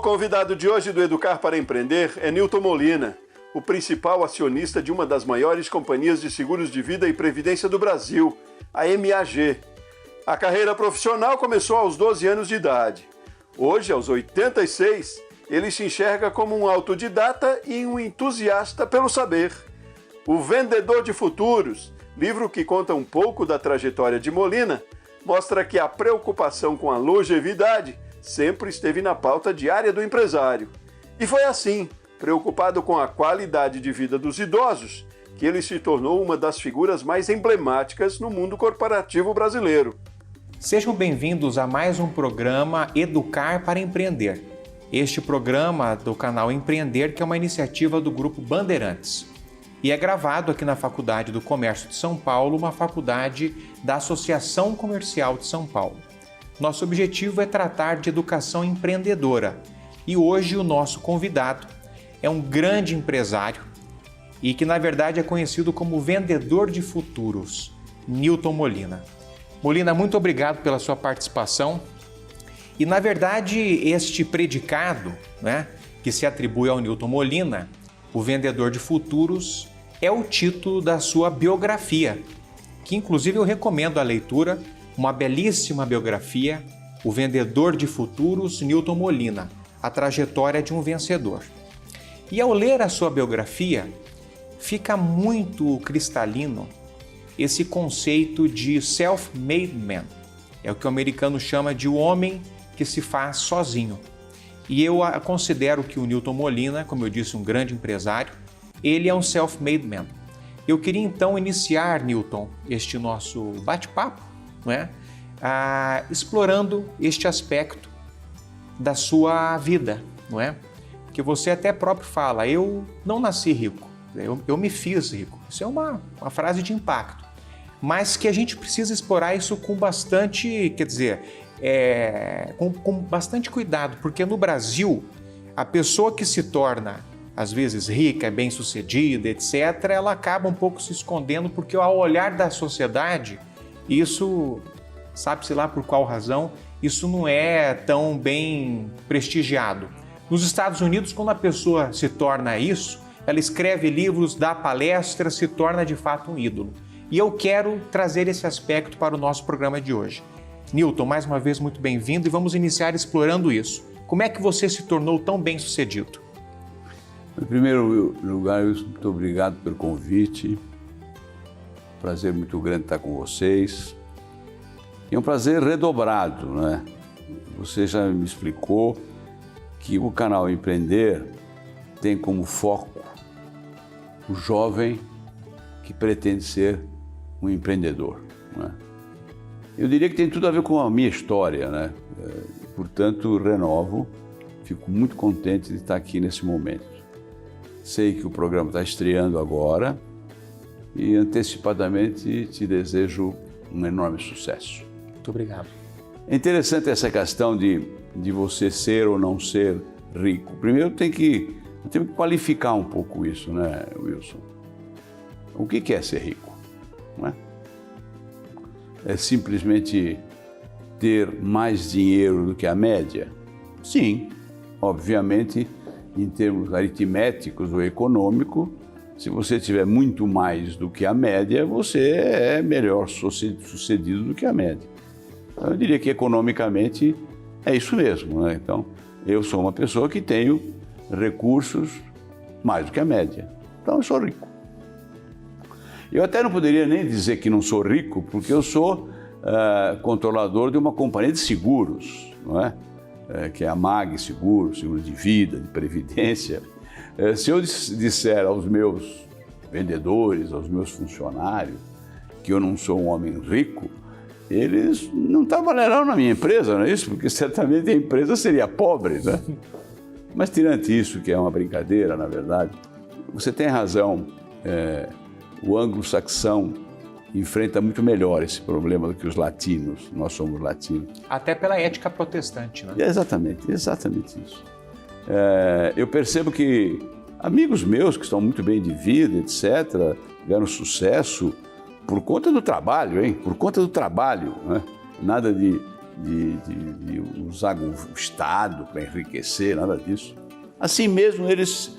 convidado de hoje do Educar para Empreender é Nilton Molina, o principal acionista de uma das maiores companhias de seguros de vida e previdência do Brasil, a MAG. A carreira profissional começou aos 12 anos de idade. Hoje, aos 86, ele se enxerga como um autodidata e um entusiasta pelo saber. O Vendedor de Futuros, livro que conta um pouco da trajetória de Molina, mostra que a preocupação com a longevidade sempre esteve na pauta diária do empresário. E foi assim, preocupado com a qualidade de vida dos idosos, que ele se tornou uma das figuras mais emblemáticas no mundo corporativo brasileiro. Sejam bem-vindos a mais um programa Educar para Empreender. Este programa do canal Empreender, que é uma iniciativa do Grupo Bandeirantes. E é gravado aqui na Faculdade do Comércio de São Paulo, uma faculdade da Associação Comercial de São Paulo. Nosso objetivo é tratar de educação empreendedora. E hoje o nosso convidado é um grande empresário e que, na verdade, é conhecido como vendedor de futuros, Nilton Molina. Molina, muito obrigado pela sua participação. E, na verdade, este predicado, que se atribui ao Nilton Molina, o vendedor de futuros, é o título da sua biografia, que inclusive eu recomendo a leitura, uma belíssima biografia, O Vendedor de Futuros, Nilton Molina, a trajetória de um vencedor. E ao ler a sua biografia, fica muito cristalino esse conceito de self-made man. É o que o americano chama de o homem que se faz sozinho. E eu considero que o Nilton Molina, como eu disse, um grande empresário, ele é um self-made man. Eu queria então iniciar, Nilton, este nosso bate-papo, explorando este aspecto da sua vida, Porque você até próprio fala, eu não nasci rico, eu me fiz rico. Isso é uma frase de impacto, mas que a gente precisa explorar isso com bastante, com bastante cuidado, porque no Brasil, a pessoa que se torna, às vezes, rica, bem-sucedida, etc., ela acaba um pouco se escondendo, porque ao olhar da sociedade, isso, sabe-se lá por qual razão, isso não é tão bem prestigiado. Nos Estados Unidos, quando a pessoa se torna isso, ela escreve livros, dá palestras, se torna de fato um ídolo. E eu quero trazer esse aspecto para o nosso programa de hoje. Nilton, mais uma vez, muito bem-vindo e vamos iniciar explorando isso. Como é que você se tornou tão bem-sucedido? Em primeiro lugar, muito obrigado pelo convite. Prazer muito grande estar com vocês. E é um prazer redobrado, Você já me explicou que o canal Empreender tem como foco o jovem que pretende ser um empreendedor, Eu diria que tem tudo a ver com a minha história, Portanto, renovo, fico muito contente de estar aqui nesse momento. Sei que o programa está estreando agora e antecipadamente te desejo um enorme sucesso. Muito obrigado. É interessante essa questão de você ser ou não ser rico. Primeiro tem que qualificar um pouco isso, Wilson? O que é ser rico? É simplesmente ter mais dinheiro do que a média? Sim, obviamente, em termos aritméticos ou econômicos, se você tiver muito mais do que a média, você é melhor sucedido do que a média. Então, eu diria que economicamente é isso mesmo, Então, eu sou uma pessoa que tenho recursos mais do que a média. Então, eu sou rico. Eu até não poderia nem dizer que não sou rico, porque eu sou controlador de uma companhia de seguros, que é a MAG Seguros, seguro de vida, de previdência. Se eu disser aos meus vendedores, aos meus funcionários, que eu não sou um homem rico, eles não trabalharão na minha empresa, não é isso? Porque certamente a empresa seria pobre, Mas tirando isso, que é uma brincadeira, na verdade, você tem razão, o anglo-saxão enfrenta muito melhor esse problema do que os latinos, nós somos latinos. Até pela ética protestante, Exatamente isso. Eu percebo que amigos meus que estão muito bem de vida, etc., tiveram sucesso por conta do trabalho, Por conta do trabalho, Nada de de usar o Estado para enriquecer, nada disso. Assim mesmo, eles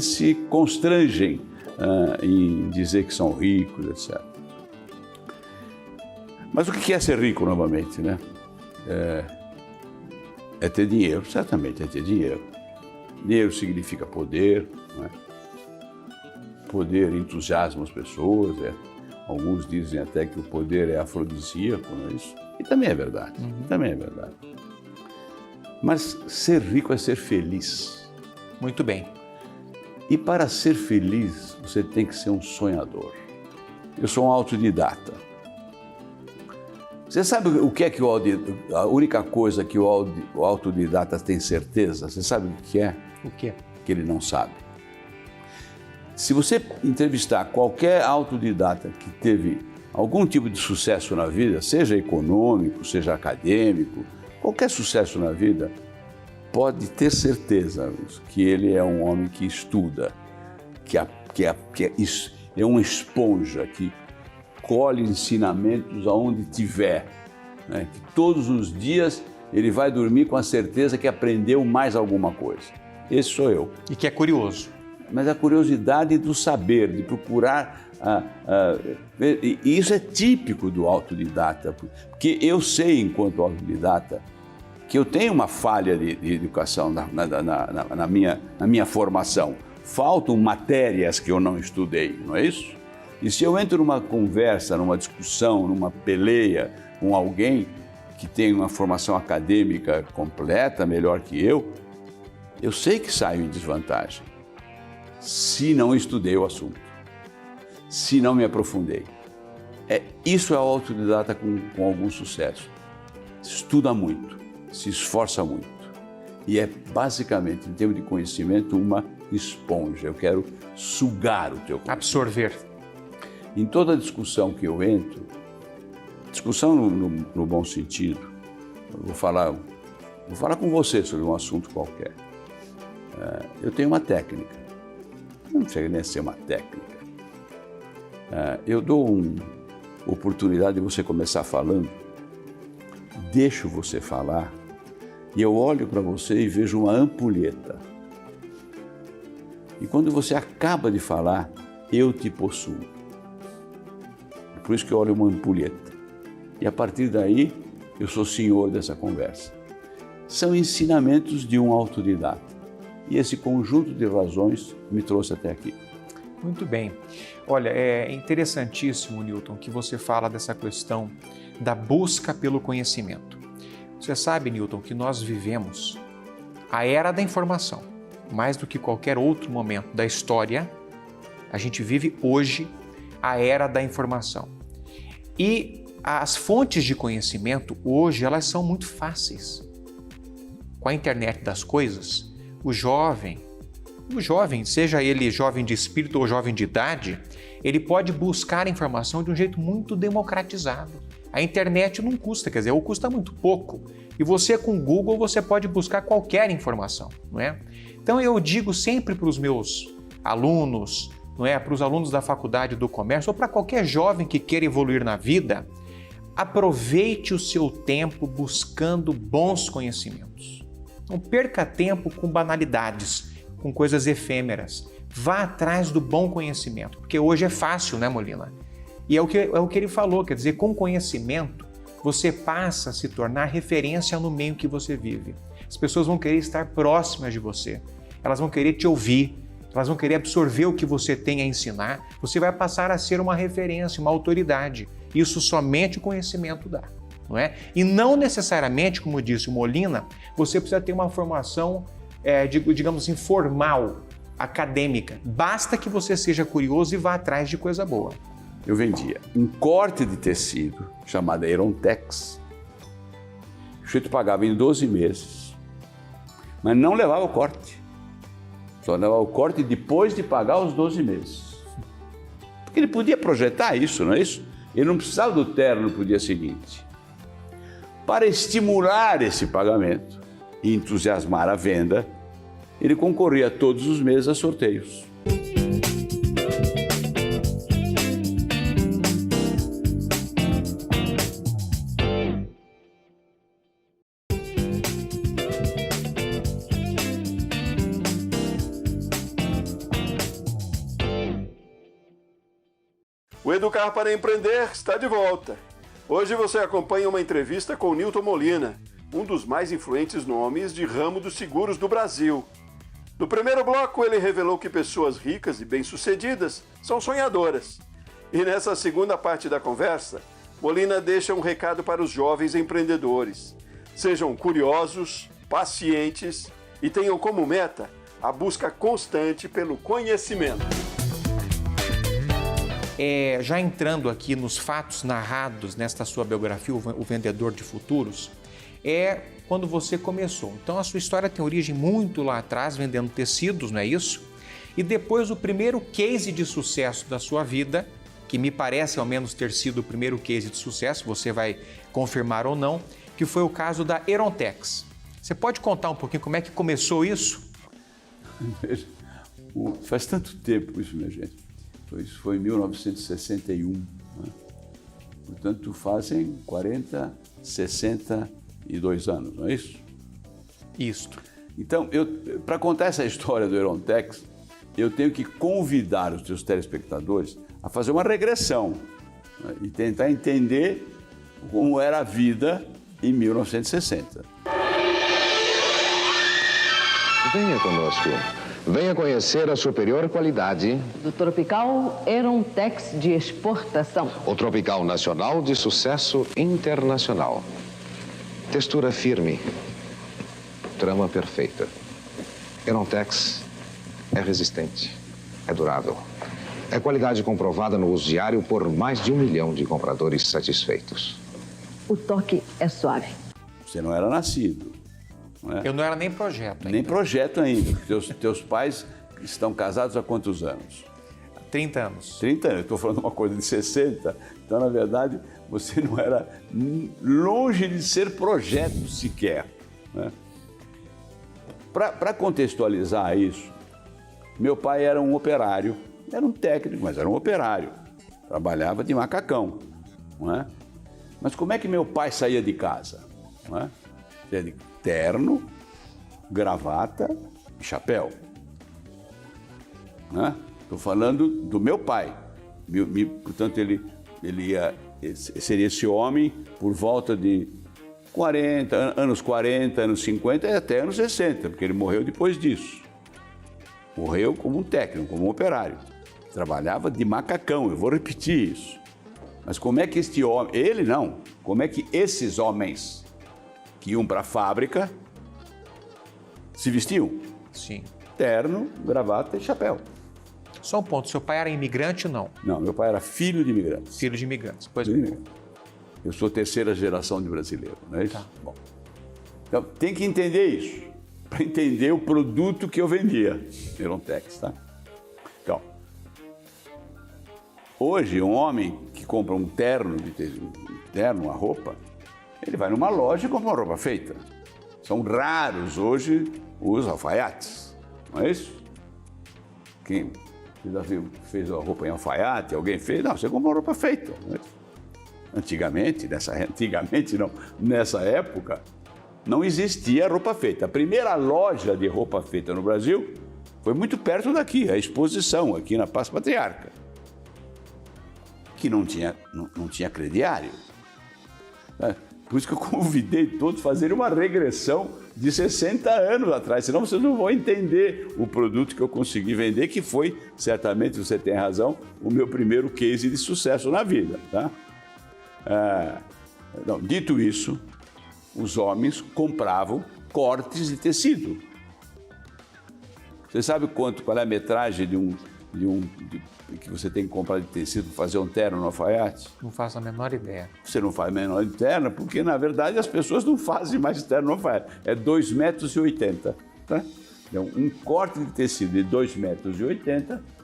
se constrangem em dizer que são ricos, etc. Mas o que é ser rico, novamente, né? É ter dinheiro, certamente é ter dinheiro. Dinheiro significa poder, não é? Poder entusiasma as pessoas, Alguns dizem até que o poder é afrodisíaco, não é isso? E também é verdade, também é verdade. Mas ser rico é ser feliz. Muito bem. E para ser feliz, você tem que ser um sonhador. Eu sou um autodidata. Você sabe o que é que a única coisa que o autodidata tem certeza? Você sabe o que é? O quê? Que ele não sabe. Se você entrevistar qualquer autodidata que teve algum tipo de sucesso na vida, seja econômico, seja acadêmico, qualquer sucesso na vida, pode ter certeza que ele é um homem que estuda, que é uma esponja, que colhe ensinamentos aonde tiver, né? Que todos os dias ele vai dormir com a certeza que aprendeu mais alguma coisa. Esse sou eu. E que é curioso. Mas a curiosidade do saber, de procurar... e isso é típico do autodidata, porque eu sei, enquanto autodidata, que eu tenho uma falha de educação na minha formação. Faltam matérias que eu não estudei, não é isso? E se eu entro numa conversa, numa discussão, numa peleia com alguém que tem uma formação acadêmica completa, melhor que eu sei que saio em desvantagem, se não estudei o assunto, se não me aprofundei. Isso é o autodidata com algum sucesso. Estuda muito, se esforça muito. E é basicamente, em termos de conhecimento, uma esponja. Eu quero sugar o teu conhecimento. Absorver. Em toda discussão que eu entro, discussão no bom sentido, eu vou falar com você sobre um assunto qualquer. Eu tenho uma técnica. Não chega nem a ser uma técnica. Eu dou uma oportunidade de você começar falando, deixo você falar, e eu olho para você e vejo uma ampulheta. E quando você acaba de falar, eu te possuo. Por isso que eu olho uma ampulheta. E a partir daí, eu sou senhor dessa conversa. São ensinamentos de um autodidata. E esse conjunto de razões me trouxe até aqui. Muito bem. Olha, é interessantíssimo, Newton, que você fala dessa questão da busca pelo conhecimento. Você sabe, Newton, que nós vivemos a era da informação. Mais do que qualquer outro momento da história, a gente vive hoje a era da informação. E as fontes de conhecimento hoje, elas são muito fáceis. Com a internet das coisas, o jovem, seja ele jovem de espírito ou jovem de idade, ele pode buscar a informação de um jeito muito democratizado. A internet não custa, quer dizer, ou custa muito pouco. E você com o Google, você pode buscar qualquer informação, não é? Então eu digo sempre para os meus alunos, não é? Para os alunos da faculdade do comércio ou para qualquer jovem que queira evoluir na vida, aproveite o seu tempo buscando bons conhecimentos. Não perca tempo com banalidades, com coisas efêmeras. Vá atrás do bom conhecimento, porque hoje é fácil, né, Molina? E é o que ele falou, quer dizer, com conhecimento, você passa a se tornar referência no meio que você vive. As pessoas vão querer estar próximas de você, elas vão querer te ouvir, elas vão querer absorver o que você tem a ensinar, você vai passar a ser uma referência, uma autoridade. Isso somente o conhecimento dá, não é? E não necessariamente, como disse o Molina, você precisa ter uma formação, digamos assim, formal, acadêmica. Basta que você seja curioso e vá atrás de coisa boa. Eu vendia um corte de tecido chamado Aerontex. O sujeito pagava em 12 meses, mas não levava o corte. Só levava o corte depois de pagar os 12 meses. Porque ele podia projetar isso, não é isso? Ele não precisava do terno para o dia seguinte. Para estimular esse pagamento e entusiasmar a venda, ele concorria todos os meses a sorteios. O Educar para Empreender está de volta. Hoje você acompanha uma entrevista com Newton Molina, um dos mais influentes nomes de ramo dos seguros do Brasil. No primeiro bloco, ele revelou que pessoas ricas e bem-sucedidas são sonhadoras. E nessa segunda parte da conversa, Molina deixa um recado para os jovens empreendedores. Sejam curiosos, pacientes e tenham como meta a busca constante pelo conhecimento. Já entrando aqui nos fatos narrados nesta sua biografia, O Vendedor de Futuros, é quando você começou. Então a sua história tem origem muito lá atrás, vendendo tecidos, não é isso? E depois o primeiro case de sucesso da sua vida, que me parece ao menos ter sido o primeiro case de sucesso, você vai confirmar ou não, que foi o caso da Erontex. Você pode contar um pouquinho como é que começou isso? Faz tanto tempo isso, minha gente. Isso foi em 1961. Né? Portanto, fazem 62 anos, não é isso? Isto. Então, para contar essa história do Erontex, eu tenho que convidar os teus telespectadores a fazer uma regressão, né? E tentar entender como era a vida em 1960. Venha conosco. Venha conhecer a superior qualidade do Tropical Erontex de exportação. o Tropical Nacional de sucesso internacional. Textura firme, trama perfeita. Erontex é resistente, é durável. É qualidade comprovada no uso diário por mais de 1 milhão de compradores satisfeitos. O toque é suave. Você não era nascido. Não é? Eu não era nem projeto ainda. Nem projeto ainda. Teus pais estão casados há quantos anos? 30 anos. 30 anos. Eu estou falando uma coisa de 60. Então, na verdade, você não era longe de ser projeto sequer. Né? Para contextualizar isso, meu pai era um operário. Era um técnico, mas era um operário. Trabalhava de macacão. Não é? Mas como é que meu pai saía de casa? Não é? Saía de terno, gravata e chapéu. Estou falando do meu pai. Portanto, ele seria esse homem por volta de 40, anos 40, anos 50 e até anos 60, porque ele morreu depois disso. Morreu como um técnico, como um operário. Trabalhava de macacão, eu vou repetir isso. Mas como é que este homem, ele não, como é que esses homens que iam para a fábrica se vestiam? Sim. Terno, gravata e chapéu. Só um ponto, seu pai era imigrante ou não? Não, meu pai era filho de imigrantes. Filho de imigrantes. Pois Filho de imigrantes. Eu sou terceira geração de brasileiro, não é isso? Tá. Bom. Então, tem que entender isso, para entender o produto que eu vendia, Erontex, tá? Então, hoje, um homem que compra um terno, uma roupa, ele vai numa loja e compra uma roupa feita. São raros hoje os alfaiates, não é isso? Quem já fez a roupa em alfaiate, alguém fez? Não, você compra uma roupa feita. Não é isso? Antigamente não, nessa época, não existia roupa feita. A primeira loja de roupa feita no Brasil foi muito perto daqui, a Exposição, aqui na Praça Patriarca, que não tinha crediário. Por isso que eu convidei todos a fazerem uma regressão de 60 anos atrás, senão vocês não vão entender o produto que eu consegui vender, que foi, certamente, você tem razão, o meu primeiro case de sucesso na vida. Tá? Dito isso, os homens compravam cortes de tecido. Você sabe qual é a metragem que você tem que comprar de tecido para fazer um terno no alfaiate? Não faço a menor ideia. Você não faz a menor terno porque, na verdade, as pessoas não fazem mais terno no alfaiate. É 2,80 metros. Tá? Então, um corte de tecido de 2,80 metros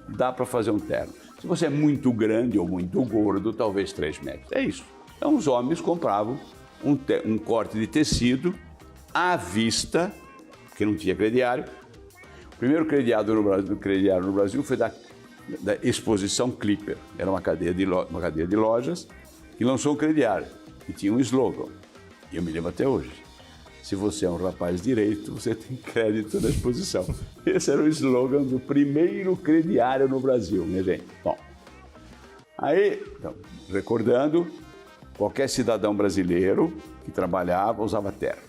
dá para fazer um terno. Se você é muito grande ou muito gordo, talvez 3 metros. É isso. Então, os homens compravam um corte de tecido à vista, porque não tinha crediário. O primeiro crediário no Brasil foi da Exposição Clipper. Era uma cadeia de lojas que lançou um crediário e tinha um slogan. E eu me lembro até hoje. Se você é um rapaz direito, você tem crédito na Exposição. Esse era o slogan do primeiro crediário no Brasil, minha gente. Bom, Aí, então, recordando, qualquer cidadão brasileiro que trabalhava usava terno.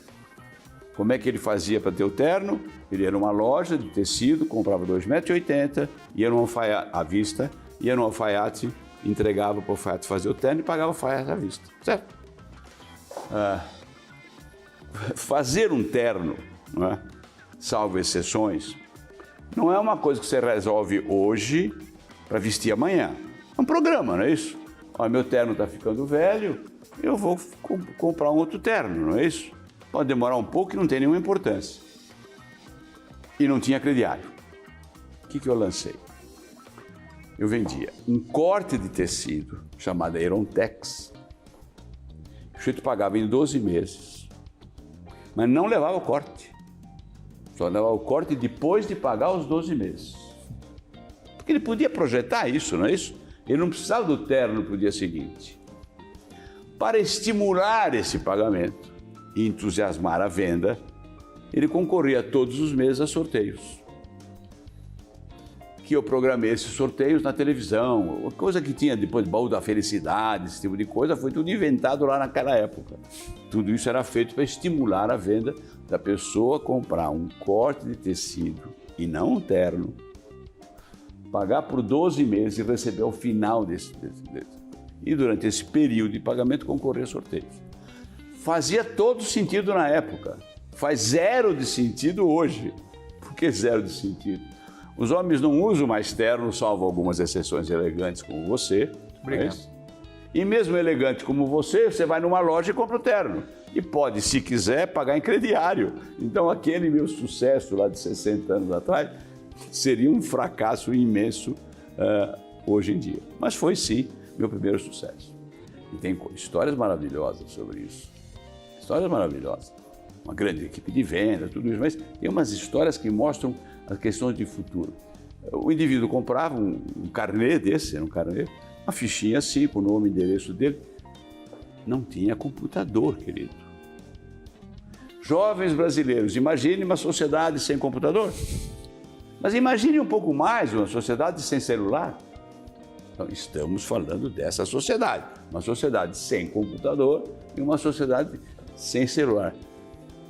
Como é que ele fazia para ter o terno? Ele ia numa loja de tecido, comprava 2,80 m, ia num alfaiate à vista, ia num alfaiate, entregava para o alfaiate fazer o terno e pagava o alfaiate à vista, certo? Fazer um terno, não é? Salvo exceções, não é uma coisa que você resolve hoje para vestir amanhã. É um programa, não é isso? Ó, meu terno está ficando velho, eu vou comprar um outro terno, não é isso? Pode demorar um pouco e não tem nenhuma importância. E não tinha crediário. O que eu lancei? Eu vendia um corte de tecido chamado Aerontex. O sujeito pagava em 12 meses, mas não levava o corte. Só levava o corte depois de pagar os 12 meses. Porque ele podia projetar isso, não é isso? Ele não precisava do terno para o dia seguinte. Para estimular esse pagamento e entusiasmar a venda, ele concorria todos os meses a sorteios. Que eu programei esses sorteios na televisão, coisa que tinha depois baú da felicidade, esse tipo de coisa, foi tudo inventado lá naquela época. Tudo isso era feito para estimular a venda da pessoa comprar um corte de tecido e não um terno, pagar por 12 meses e receber ao final desse. E durante esse período de pagamento concorrer a sorteios. Fazia todo sentido na época, faz zero de sentido hoje. Por que zero de sentido? Os homens não usam mais terno, salvo algumas exceções elegantes como você. Obrigado. E mesmo elegante como você vai numa loja e compra o terno. E pode, se quiser, pagar em crediário. Então aquele meu sucesso lá de 60 anos atrás seria um fracasso imenso hoje em dia. Mas foi sim meu primeiro sucesso. E tem histórias maravilhosas sobre isso. Histórias maravilhosas. Uma grande equipe de venda, tudo isso. Mas tem umas histórias que mostram as questões de futuro. O indivíduo comprava um carnê desse, era um carnê, uma fichinha assim, com o nome e endereço dele. Não tinha computador, querido. Jovens brasileiros, imagine uma sociedade sem computador. Mas imagine um pouco mais uma sociedade sem celular. Então, estamos falando dessa sociedade. Uma sociedade sem computador e uma sociedade sem celular.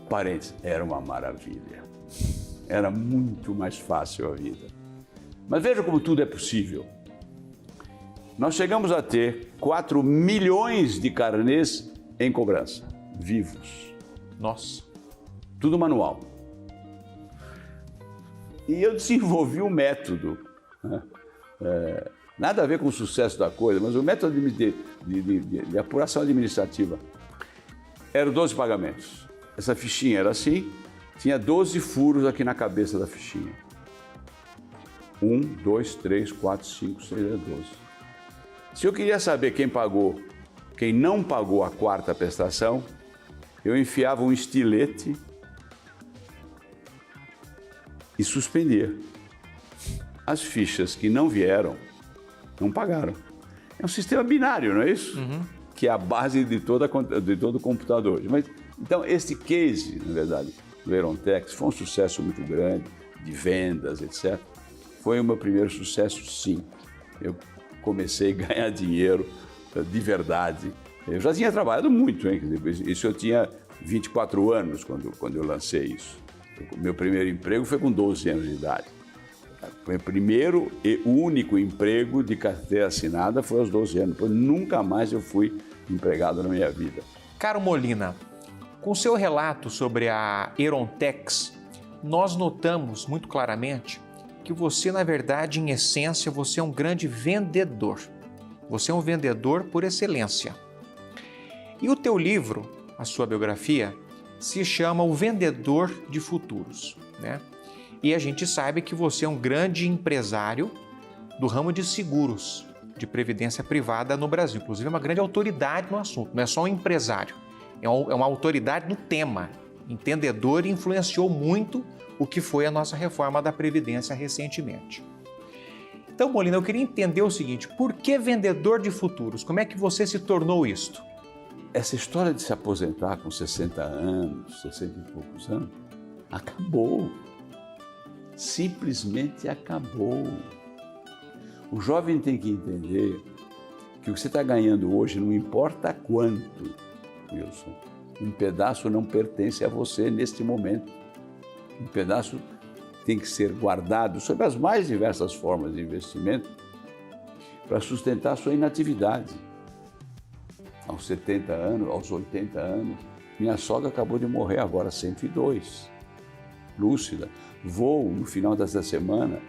Parênteses, era uma maravilha. Era muito mais fácil a vida. Mas veja como tudo é possível. Nós chegamos a ter 4 milhões de carnês em cobrança, vivos. Nossa. Tudo manual. E eu desenvolvi um método, né? Nada a ver com o sucesso da coisa, mas o método de apuração administrativa. Eram 12 pagamentos. Essa fichinha era assim, tinha 12 furos aqui na cabeça da fichinha. 1, 2, 3, 4, 5, 6, 12. Se eu queria saber quem pagou, quem não pagou a quarta prestação, eu enfiava um estilete e suspendia. As fichas que não vieram, não pagaram. É um sistema binário, não é isso? Uhum. Que é a base de todo computador. Mas, então, esse case, na verdade, do Aerontex foi um sucesso muito grande, de vendas, etc. Foi o meu primeiro sucesso, sim. Eu comecei a ganhar dinheiro de verdade. Eu já tinha trabalhado muito, hein? Isso eu tinha 24 anos quando eu lancei isso. O meu primeiro emprego foi com 12 anos de idade. O meu primeiro e único emprego de carteira assinada foi aos 12 anos. Depois, nunca mais eu fui empregado na minha vida. Caro Molina, com seu relato sobre a Aerontex, nós notamos muito claramente que você, na verdade, em essência, você é um grande vendedor. Você é um vendedor por excelência. E o teu livro, a sua biografia, se chama O Vendedor de Futuros, né? E a gente sabe que você é um grande empresário do ramo de seguros, de previdência privada no Brasil. Inclusive, é uma grande autoridade no assunto, não é só um empresário, é uma autoridade no tema, entendedor, e influenciou muito o que foi a nossa reforma da Previdência recentemente. Então, Molina, eu queria entender o seguinte, por que vendedor de futuros? Como é que você se tornou isto? Essa história de se aposentar com 60 anos, 60 e poucos anos, acabou. Simplesmente acabou. O jovem tem que entender que o que você está ganhando hoje não importa quanto, Wilson. Um pedaço não pertence a você neste momento. Um pedaço tem que ser guardado sob as mais diversas formas de investimento para sustentar a sua inatividade. Aos 70 anos, aos 80 anos, minha sogra acabou de morrer agora, 102, lúcida. Vou, no final dessa semana,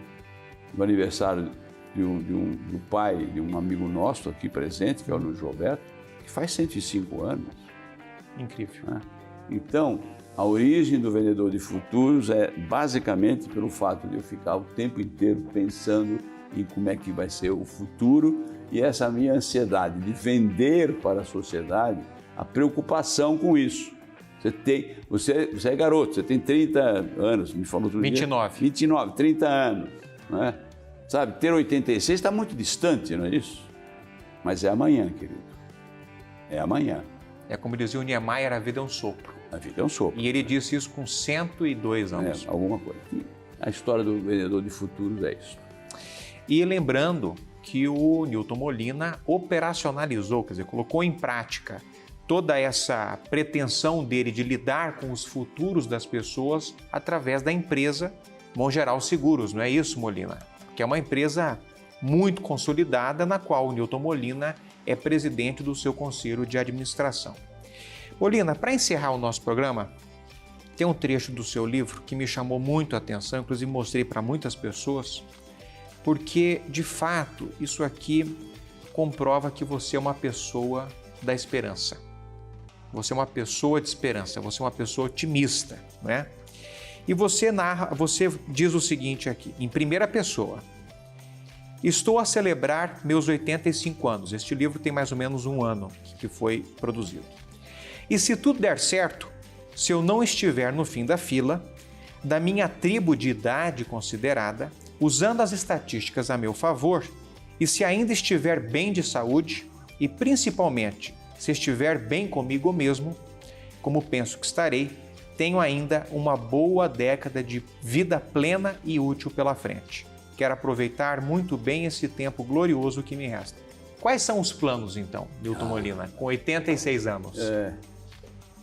no aniversário do pai de um amigo nosso aqui presente, que é o Luiz Roberto, que faz 105 anos. Incrível. Né? Então, a origem do vendedor de futuros é basicamente pelo fato de eu ficar o tempo inteiro pensando em como é que vai ser o futuro e essa minha ansiedade de vender para a sociedade, a preocupação com isso. Você é garoto, você tem 30 anos, me falou outro 29. dia. 29, 30 anos. Né? Sabe, ter 86 está muito distante, não é isso? Mas é amanhã, querido. É amanhã. É como dizia o Niemeyer, a vida é um sopro. A vida é um sopro. E ele disse isso com 102 anos. Alguma coisa. A história do vendedor de futuros é isso. E lembrando que o Newton Molina operacionalizou, quer dizer, colocou em prática toda essa pretensão dele de lidar com os futuros das pessoas através da empresa Mongeral Seguros, não é isso, Molina? Que é uma empresa muito consolidada, na qual o Newton Molina é presidente do seu conselho de administração. Molina, para encerrar o nosso programa, tem um trecho do seu livro que me chamou muito a atenção, inclusive mostrei para muitas pessoas, porque, de fato, isso aqui comprova que você é uma pessoa da esperança. Você é uma pessoa de esperança, você é uma pessoa otimista, não é? E você diz o seguinte aqui, em primeira pessoa: estou a celebrar meus 85 anos. Este livro tem mais ou menos um ano que foi produzido. E se tudo der certo, se eu não estiver no fim da fila, da minha tribo de idade considerada, usando as estatísticas a meu favor, e se ainda estiver bem de saúde, e principalmente se estiver bem comigo mesmo, como penso que estarei, tenho ainda uma boa década de vida plena e útil pela frente. Quero aproveitar muito bem esse tempo glorioso que me resta. Quais são os planos, então, Newton Molina, com 86 anos?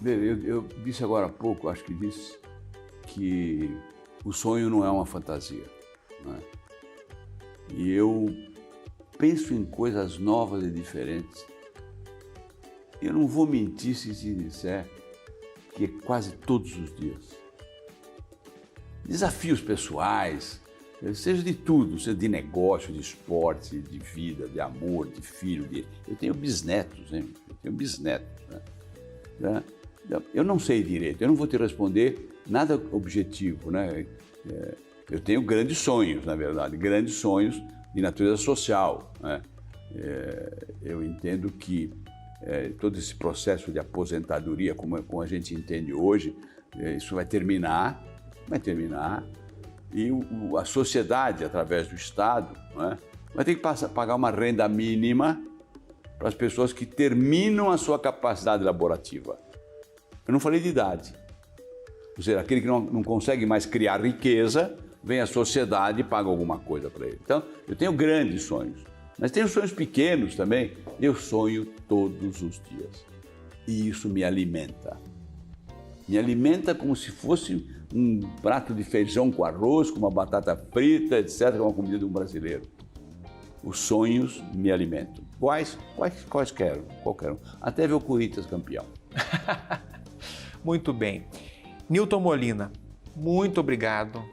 Eu disse agora há pouco, acho que disse, que o sonho não é uma fantasia. Né? E eu penso em coisas novas e diferentes. Eu não vou mentir se te disser que é quase todos os dias. Desafios pessoais, seja de tudo, seja de negócio, de esporte, de vida, de amor, de filho. Eu tenho bisnetos, hein? Eu tenho bisnetos. Né? Eu não sei direito, eu não vou te responder nada objetivo. Né? Eu tenho grandes sonhos, na verdade, grandes sonhos de natureza social. Né? Eu entendo que todo esse processo de aposentadoria, como a gente entende hoje, isso vai terminar, e a sociedade, através do Estado, né, vai ter que pagar uma renda mínima para as pessoas que terminam a sua capacidade laborativa. Eu não falei de idade. Ou seja, aquele que não consegue mais criar riqueza, vem a sociedade e paga alguma coisa para ele. Então, eu tenho grandes sonhos. Mas tenho sonhos pequenos também. Eu sonho todos os dias. E isso me alimenta. Me alimenta como se fosse um prato de feijão com arroz, com uma batata frita, etc., que é uma comida de um brasileiro. Os sonhos me alimentam. Quais quero? Qualquer um. Até ver o Corinthians campeão. Muito bem. Newton Molina, muito obrigado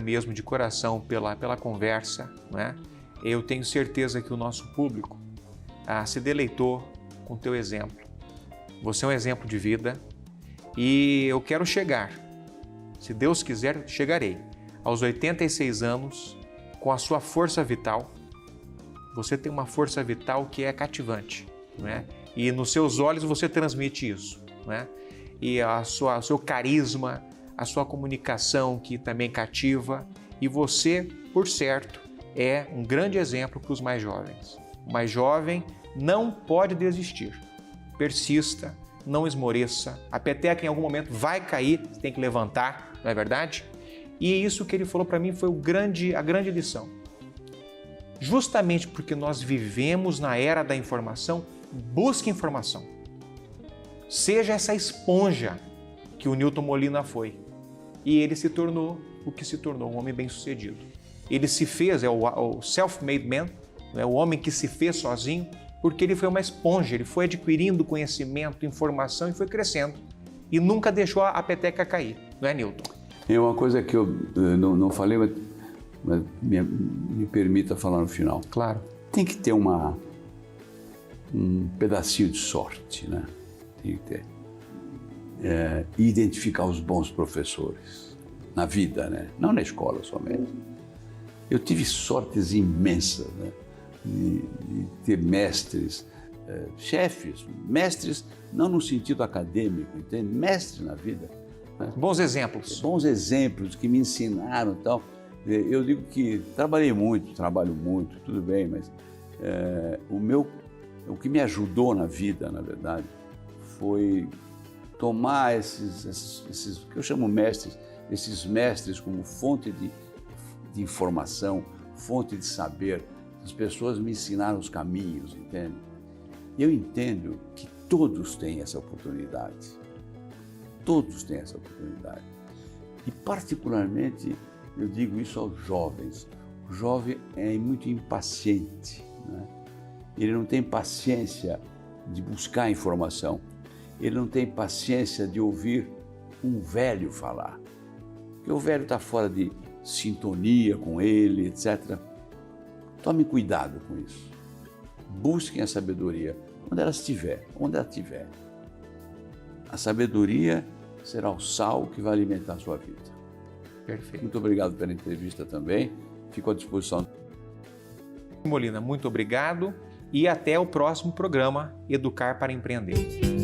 mesmo de coração pela conversa, né? Eu tenho certeza que o nosso público se deleitou com o teu exemplo. Você é um exemplo de vida e eu quero chegar, se Deus quiser, chegarei aos 86 anos com a sua força vital. Você tem uma força vital que é cativante, né? E nos seus olhos você transmite isso, né? E o seu carisma, a sua comunicação que também cativa, e você, por certo, é um grande exemplo para os mais jovens. O mais jovem não pode desistir. Persista, não esmoreça. A peteca em algum momento vai cair, você tem que levantar, não é verdade? E isso que ele falou para mim foi a grande lição. Justamente porque nós vivemos na era da informação, busque informação. Seja essa esponja que o Newton Molina foi. E ele se tornou o que se tornou, um homem bem-sucedido. Ele se fez, é o self-made man, é o homem que se fez sozinho, porque ele foi uma esponja, ele foi adquirindo conhecimento, informação e foi crescendo. E nunca deixou a peteca cair, não é, Newton? É uma coisa que eu não falei, mas me permita falar no final. Claro. Tem que ter um pedacinho de sorte, né? Tem que ter. E identificar os bons professores na vida, né? Não na escola somente. Eu tive sortes imensas, né? De ter mestres, chefes, mestres não no sentido acadêmico, entende? Mestres na vida. Né? Bons exemplos. Bons exemplos que me ensinaram e tal. Eu digo que trabalho muito, tudo bem, mas o que me ajudou na vida, na verdade, foi tomar esses que eu chamo mestres, esses mestres como fonte de informação, fonte de saber. As pessoas me ensinaram os caminhos, entende? E eu entendo que todos têm essa oportunidade. Todos têm essa oportunidade. E particularmente, eu digo isso aos jovens. O jovem é muito impaciente, né? Ele não tem paciência de buscar informação. Ele não tem paciência de ouvir um velho falar. Porque o velho está fora de sintonia com ele, etc. Tome cuidado com isso. Busquem a sabedoria onde ela estiver, A sabedoria será o sal que vai alimentar a sua vida. Perfeito. Muito obrigado pela entrevista também. Fico à disposição. Molina, muito obrigado e até o próximo programa Educar para Empreender.